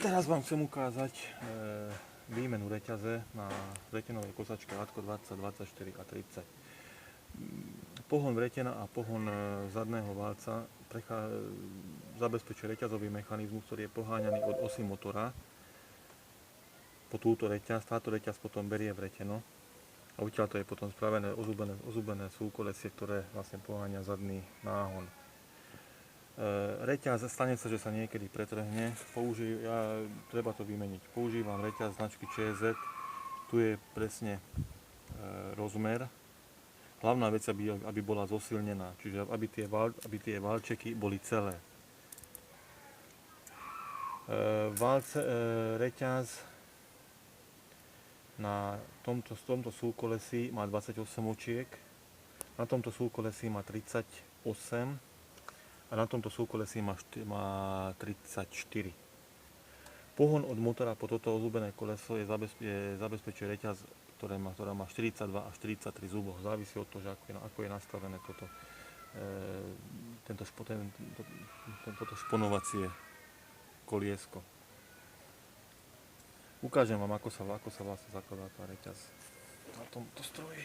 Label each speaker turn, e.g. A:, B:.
A: Teraz vám chcem ukázať výmenu reťaze na vretenovej kosačke Atko 20, 24 a 30. Pohon vretena a pohon zadného válca zabezpečuje reťazový mechanizmus, ktorý je poháňaný od osy motora po túto reťaz. Táto reťaz potom berie vreteno a odtiaľ to je potom spravené ozubené súkolesie, ktoré vlastne poháňa zadný náhon. Reťaz, stane sa, že sa niekedy pretrhne, treba to vymeniť. Používam reťaz značky ČZ, tu je presne rozmer. Hlavná vec, aby bola zosilnená, čiže aby tie valčeky boli celé. Reťaz na tomto súkolesí má 28 očiek, na tomto súkolesí má 38 a na tomto súkolesí má 34. Pohon od motora po toto ozubené koleso zabezpečuje reťaz, ktorá má 42 až 43 zubov. Závisí od toho, ako je nastavené toto šponovacie koliesko. Ukážem vám, ako sa vlastne zakladá tá reťaz na tomto stroji.